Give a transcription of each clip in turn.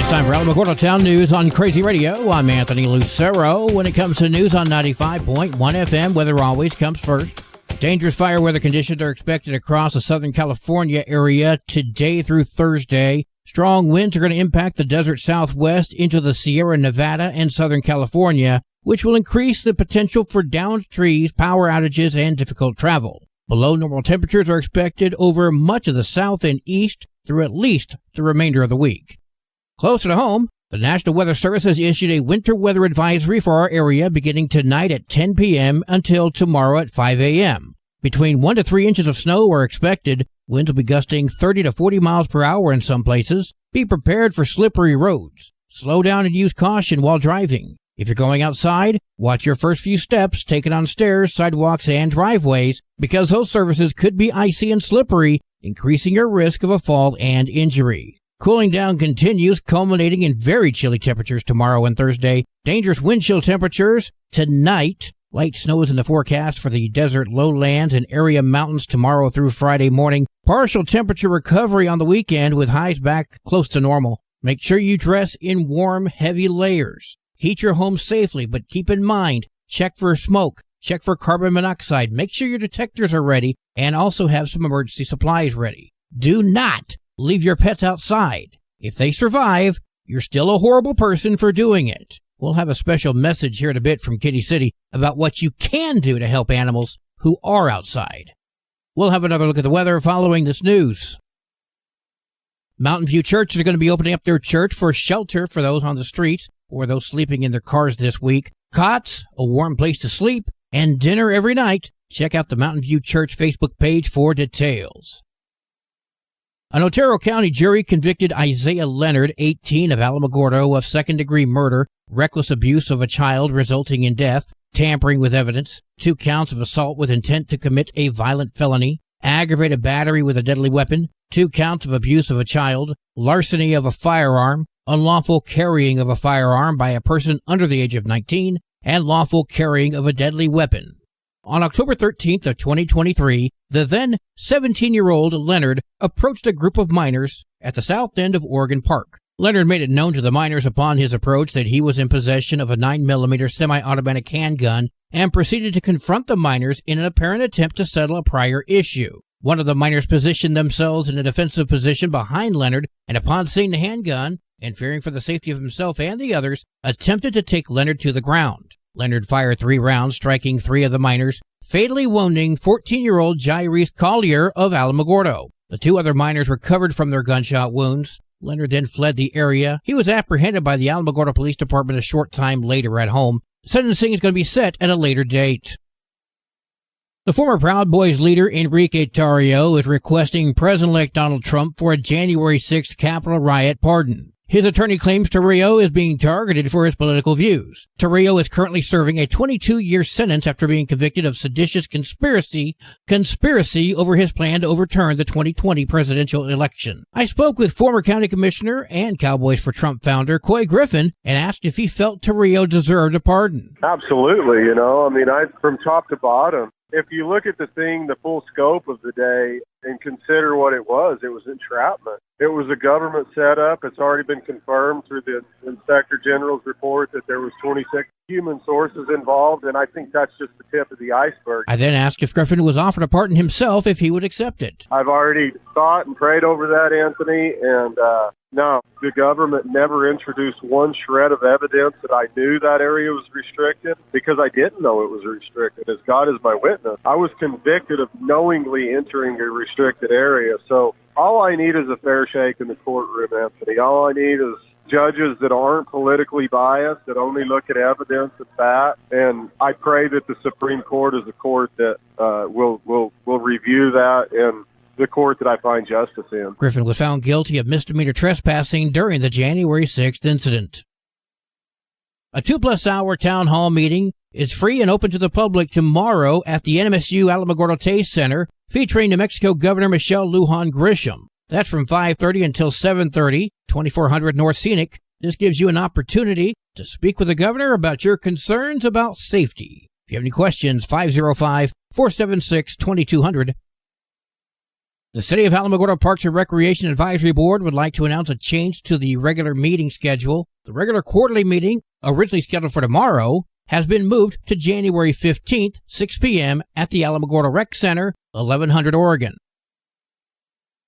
Time for Alamogordo Town News on Crazy Radio. I'm Anthony Lucero. When it comes to news on 95.1 FM, weather always comes first. Dangerous fire weather conditions are expected across the Southern California area today through Thursday. Strong winds are going to impact the desert southwest into the Sierra Nevada and Southern California, which will increase the potential for downed trees, power outages, and difficult travel. Below normal temperatures are expected over much of the south and east through at least the remainder of the week. Closer to home, the National Weather Service has issued a winter weather advisory for our area beginning tonight at 10 p.m. until tomorrow at 5 a.m. Between 1 to 3 inches of snow are expected. Winds will be gusting 30 to 40 miles per hour in some places. Be prepared for slippery roads. Slow down and use caution while driving. If you're going outside, watch your first few steps taken on stairs, sidewalks, and driveways because those surfaces could be icy and slippery, increasing your risk of a fall and injury. Cooling down continues, culminating in very chilly temperatures tomorrow and Thursday. Dangerous wind chill temperatures tonight. Light snow is in the forecast for the desert lowlands and area mountains tomorrow through Friday morning. Partial temperature recovery on the weekend with highs back close to normal. Make sure you dress in warm, heavy layers. Heat your home safely, but keep in mind, check for smoke, check for carbon monoxide. Make sure your detectors are ready and also have some emergency supplies ready. Do not leave your pets outside. If they survive, you're still a horrible person for doing it. We'll have a special message here in a bit from Kitty City about what you can do to help animals who are outside. We'll have another look at the weather following this news. Mountain View Church is going to be opening up their church for shelter for those on the streets or those sleeping in their cars this week. Cots, a warm place to sleep, and dinner every night. Check out the Mountain View Church Facebook page for details. An Otero County jury convicted Isaiah Leonard, 18, of Alamogordo of second-degree murder, reckless abuse of a child resulting in death, tampering with evidence, 2 counts of assault with intent to commit a violent felony, aggravated battery with a deadly weapon, 2 counts of abuse of a child, larceny of a firearm, unlawful carrying of a firearm by a person under the age of 19, and lawful carrying of a deadly weapon. On October 13th of 2023, the then 17-year-old Leonard approached a group of minors at the south end of Oregon Park. Leonard made it known to the minors upon his approach that he was in possession of a 9mm semi-automatic handgun and proceeded to confront the minors in an apparent attempt to settle a prior issue. One of the minors positioned themselves in a defensive position behind Leonard and upon seeing the handgun and fearing for the safety of himself and the others, attempted to take Leonard to the ground. Leonard fired 3 rounds, striking 3 of the minors, fatally wounding 14-year-old Jairus Collier of Alamogordo. The 2 other minors recovered from their gunshot wounds. Leonard then fled the area. He was apprehended by the Alamogordo Police Department a short time later at home. Sentencing is going to be set at a later date. The former Proud Boys leader Enrique Tarrio is requesting President-elect Donald Trump for a January 6th Capitol riot pardon. His attorney claims Tarrio is being targeted for his political views. Tarrio is currently serving a 22-year sentence after being convicted of seditious conspiracy over his plan to overturn the 2020 presidential election. I spoke with former county commissioner and Cowboys for Trump founder Coy Griffin and asked if he felt Tarrio deserved a pardon. Absolutely, from top to bottom. If you look at the full scope of the day and consider what it was entrapment. It was a government setup. It's already been confirmed through the Inspector General's report that there was 26 human sources involved, and I think that's just the tip of the iceberg. I then asked if Griffin was offered a pardon himself if he would accept it. I've already thought and prayed over that, Anthony, and no, the government never introduced one shred of evidence that I knew that area was restricted because I didn't know it was restricted. As God is my witness, I was convicted of knowingly entering a restricted area. So all I need is a fair shake in the courtroom, Anthony. All I need is judges that aren't politically biased, that only look at evidence and that. And I pray that the Supreme Court is a court that will review that and the court that I find justice in. Griffin was found guilty of misdemeanor trespassing during the January 6th incident. A 2+ hour town hall meeting is free and open to the public tomorrow at the NMSU Alamogordo Taste Center, featuring New Mexico Governor Michelle Lujan Grisham. That's from 5:30 until 7:30, 2400 North Scenic. This gives you an opportunity to speak with the governor about your concerns about safety. If you have any questions, 505-476-2200. The City of Alamogordo Parks and Recreation Advisory Board would like to announce a change to the regular meeting schedule. The regular quarterly meeting, originally scheduled for tomorrow, has been moved to January 15th, 6 p.m. at the Alamogordo Rec Center, 1100 Oregon.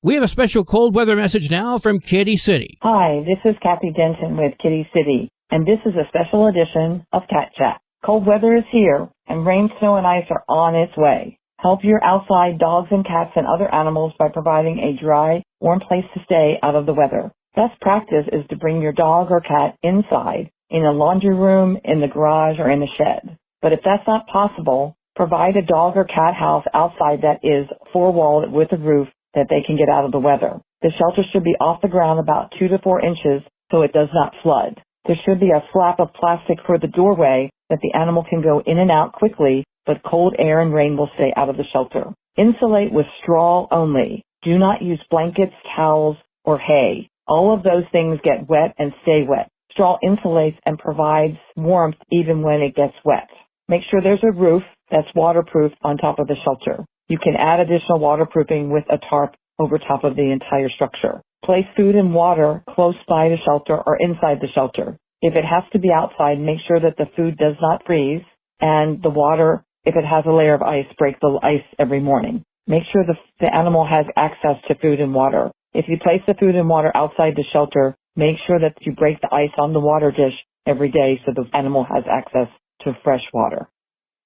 We have a special cold weather message now from Kitty City. Hi, this is Kathy Denton with Kitty City, and this is a special edition of Cat Chat. Cold weather is here, and rain, snow, and ice are on its way. Help your outside dogs and cats and other animals by providing a dry, warm place to stay out of the weather. Best practice is to bring your dog or cat inside, in a laundry room, in the garage, or in a shed. But if that's not possible, provide a dog or cat house outside that is four-walled with a roof that they can get out of the weather. The shelter should be off the ground about 2 to 4 inches so it does not flood. There should be a flap of plastic for the doorway that the animal can go in and out quickly, but cold air and rain will stay out of the shelter. Insulate with straw only. Do not use blankets, towels, or hay. All of those things get wet and stay wet. Straw insulates and provides warmth even when it gets wet. Make sure there's a roof that's waterproof on top of the shelter. You can add additional waterproofing with a tarp over top of the entire structure. Place food and water close by the shelter or inside the shelter. If it has to be outside, make sure that the food does not freeze, and the water, if it has a layer of ice, break the ice every morning. Make sure the animal has access to food and water. If you place the food and water outside the shelter, make sure that you break the ice on the water dish every day so the animal has access to fresh water.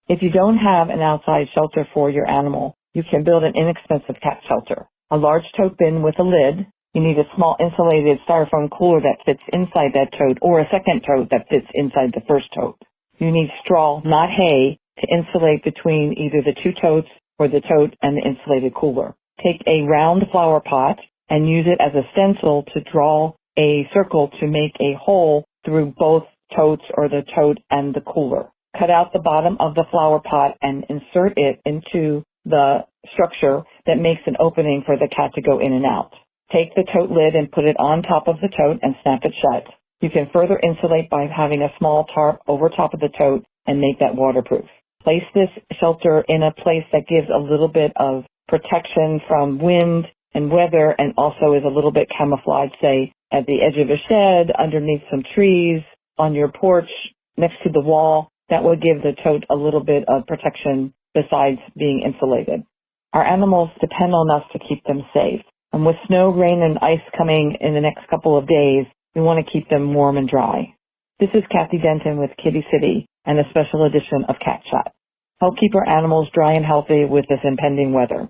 If you don't have an outside shelter for your animal, you can build an inexpensive cat shelter. A large tote bin with a lid. You need a small insulated styrofoam cooler that fits inside that tote, or a second tote that fits inside the first tote. You need straw, not hay, to insulate between either the two totes or the tote and the insulated cooler. Take a round flower pot and use it as a stencil to draw a circle to make a hole through both totes or the tote and the cooler. Cut out the bottom of the flower pot and insert it into the structure that makes an opening for the cat to go in and out. Take the tote lid and put it on top of the tote and snap it shut. You can further insulate by having a small tarp over top of the tote and make that waterproof. Place this shelter in a place that gives a little bit of protection from wind and weather and also is a little bit camouflaged, say, at the edge of a shed, underneath some trees, on your porch, next to the wall. That will give the tote a little bit of protection besides being insulated. Our animals depend on us to keep them safe. And with snow, rain, and ice coming in the next couple of days, we want to keep them warm and dry. This is Kathy Denton with Kitty City and a special edition of Cat Chat. Help keep our animals dry and healthy with this impending weather.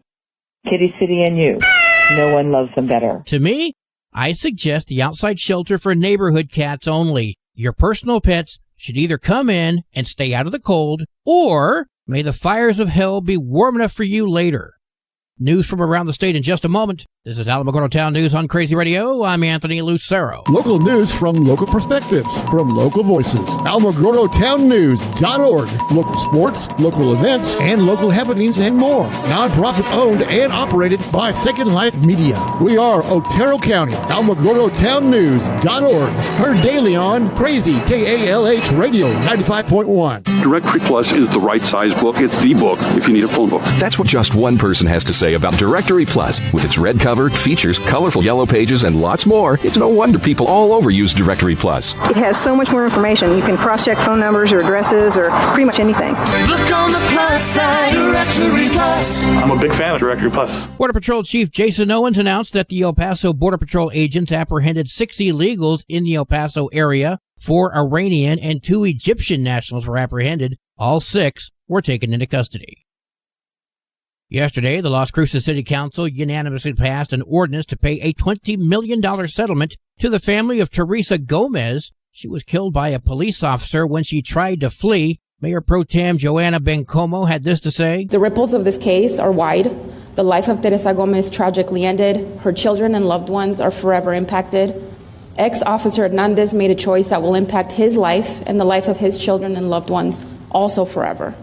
Kitty City and you. No one loves them better. To me, I suggest the outside shelter for neighborhood cats only. Your personal pets should either come in and stay out of the cold, or may the fires of hell be warm enough for you later. News from around the state in just a moment. This is Alamogordo Town News on Crazy Radio. I'm Anthony Lucero. Local news from local perspectives, from local voices. AlamogordoTownNews.org. Local sports, local events, and local happenings and more. Nonprofit owned and operated by Second Life Media. We are Otero County. AlamogordoTownNews.org. Heard daily on Crazy KALH Radio 95.1. Directory Plus is the right size book. It's the book if you need a phone book. That's what just one person has to say about Directory Plus. With its red cover, features, colorful yellow pages, and lots more, it's no wonder people all over use Directory Plus. It has so much more information. You can cross-check phone numbers or addresses or pretty much anything. Look on the plus side, Directory Plus. I'm a big fan of Directory Plus. Border Patrol Chief Jason Owens announced that the El Paso Border Patrol agents apprehended 6 illegals in the El Paso area. 4 Iranian and 2 Egyptian nationals were apprehended. All 6 were taken into custody. Yesterday, the Las Cruces City Council unanimously passed an ordinance to pay a $20 million settlement to the family of Teresa Gomez. She was killed by a police officer when she tried to flee. Mayor Pro Tem Joanna Bencomo had this to say. The ripples of this case are wide. The life of Teresa Gomez tragically ended. Her children and loved ones are forever impacted. Ex-Officer Hernandez made a choice that will impact his life and the life of his children and loved ones also forever.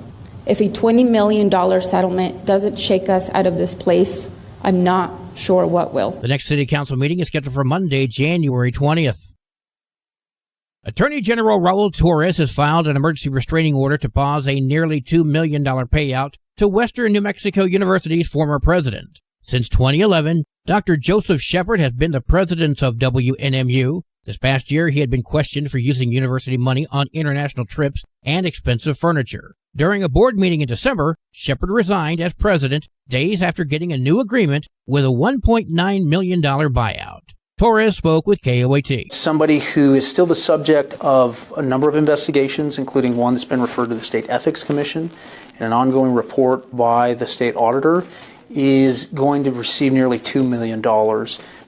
If a $20 million settlement doesn't shake us out of this place, I'm not sure what will. The next City Council meeting is scheduled for Monday, January 20th. Attorney General Raul Torres has filed an emergency restraining order to pause a nearly $2 million payout to Western New Mexico University's former president. Since 2011, Dr. Joseph Shepard has been the president of WNMU. This past year, he had been questioned for using university money on international trips and expensive furniture. During a board meeting in December, Shepard resigned as president days after getting a new agreement with a $1.9 million buyout. Torres spoke with KOAT. Somebody who is still the subject of a number of investigations, including one that's been referred to the State Ethics Commission and an ongoing report by the state auditor, is going to receive nearly $2 million.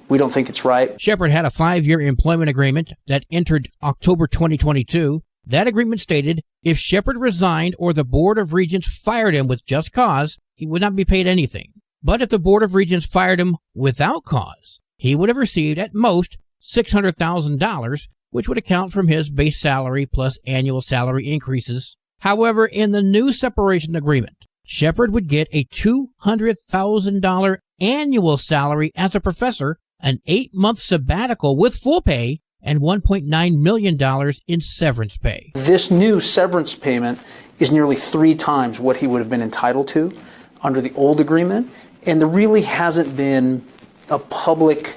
We don't think it's right. Shepard had a 5-year employment agreement that entered October 2022. That agreement stated if Shepard resigned or the Board of Regents fired him with just cause, he would not be paid anything. But if the Board of Regents fired him without cause, he would have received at most $600,000, which would account from his base salary plus annual salary increases. However, in the new separation agreement, Shepard would get a $200,000 annual salary as a professor, an 8-month sabbatical with full pay, and $1.9 million in severance pay. This new severance payment is nearly 3 times what he would have been entitled to under the old agreement, and there really hasn't been a public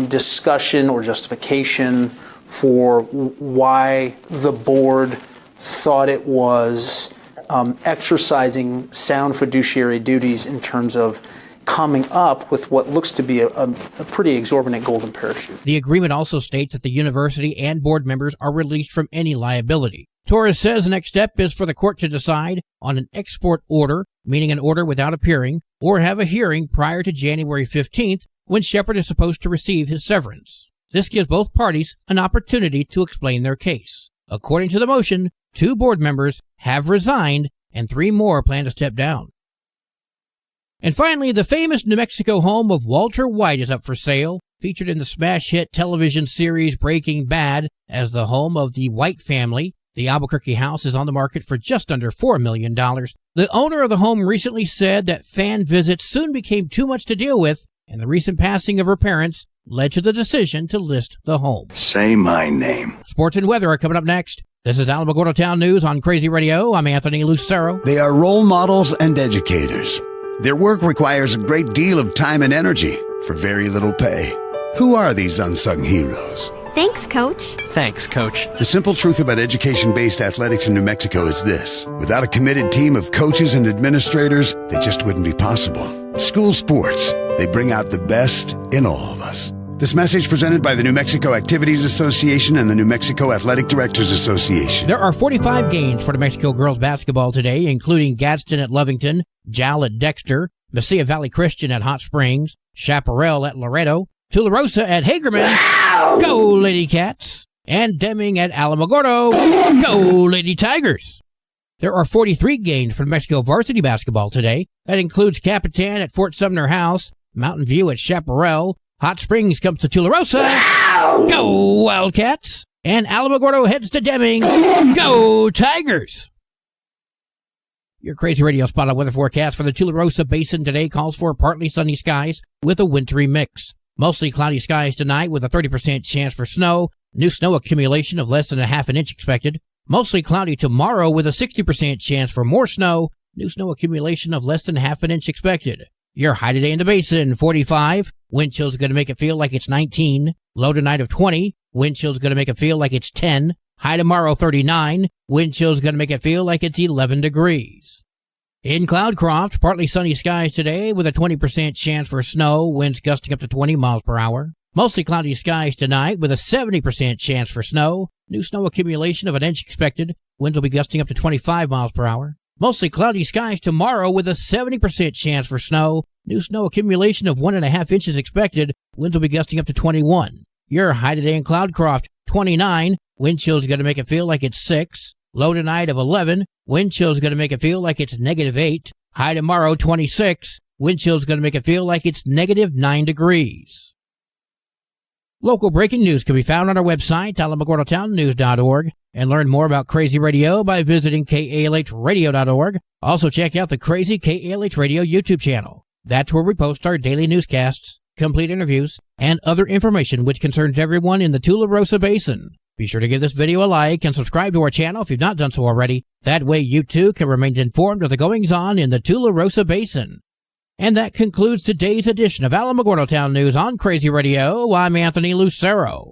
discussion or justification for why the board thought it was exercising sound fiduciary duties in terms of coming up with what looks to be a pretty exorbitant golden parachute. The agreement also states that the university and board members are released from any liability. Torres says the next step is for the court to decide on an export order, meaning an order without appearing, or have a hearing prior to January 15th, when Shepard is supposed to receive his severance. This gives both parties an opportunity to explain their case. According to the motion, 2 board members have resigned and 3 more plan to step down. And finally, the famous New Mexico home of Walter White is up for sale. Featured in the smash hit television series Breaking Bad as the home of the White family, the Albuquerque house is on the market for just under $4 million. The owner of the home recently said that fan visits soon became too much to deal with, and the recent passing of her parents led to the decision to list the home. Say my name. Sports and weather are coming up next. This is Alamogordo Town News on Crazy Radio. I'm Anthony Lucero. They are role models and educators. Their work requires a great deal of time and energy for very little pay. Who are these unsung heroes? Thanks, Coach. Thanks, Coach. The simple truth about education-based athletics in New Mexico is this. Without a committed team of coaches and administrators, that just wouldn't be possible. School sports, they bring out the best in all of us. This message presented by the New Mexico Activities Association and the New Mexico Athletic Directors Association. There are 45 games for New Mexico girls basketball today, including Gadsden at Lovington, Jal at Dexter, Mesilla Valley Christian at Hot Springs, Chaparral at Loretto, Tularosa at Hagerman, wow! Go Lady Cats, and Deming at Alamogordo, go Lady Tigers. There are 43 games for New Mexico varsity basketball today. That includes Capitan at Fort Sumner House, Mountain View at Chaparral, Hot Springs comes to Tularosa, wow! Go Wildcats, and Alamogordo heads to Deming, go Tigers. Your Crazy Radio spot on weather forecast for the Tularosa Basin today calls for partly sunny skies with a wintry mix. Mostly cloudy skies tonight with a 30% chance for snow. New snow accumulation of less than a half an inch expected. Mostly cloudy tomorrow with a 60% chance for more snow. New snow accumulation of less than half an inch expected. Your high today in the basin, 45. Wind chill's going to make it feel like it's 19. Low tonight of 20. Wind chill's going to make it feel like it's 10. High tomorrow, 39. Wind chill's going to make it feel like it's 11 degrees. In Cloudcroft, partly sunny skies today with a 20% chance for snow. Winds gusting up to 20 miles per hour. Mostly cloudy skies tonight with a 70% chance for snow. New snow accumulation of an inch expected. Winds will be gusting up to 25 miles per hour. Mostly cloudy skies tomorrow with a 70% chance for snow. New snow accumulation of 1.5 inches expected. Winds will be gusting up to 21. Your high today in Cloudcroft, 29. Wind chill is going to make it feel like it's 6. Low tonight of 11. Wind chill is going to make it feel like it's -8. High tomorrow, 26. Wind chill is going to make it feel like it's -9 degrees. Local breaking news can be found on our website, alamogordotownnews.org, and learn more about Crazy Radio by visiting KALHradio.org. Also check out the Crazy KALH Radio YouTube channel. That's where we post our daily newscasts, complete interviews, and other information which concerns everyone in the Tularosa Basin. Be sure to give this video a like and subscribe to our channel if you've not done so already. That way you too can remain informed of the goings-on in the Tularosa Basin. And that concludes today's edition of Alamogordo Town News on Crazy Radio. I'm Anthony Lucero.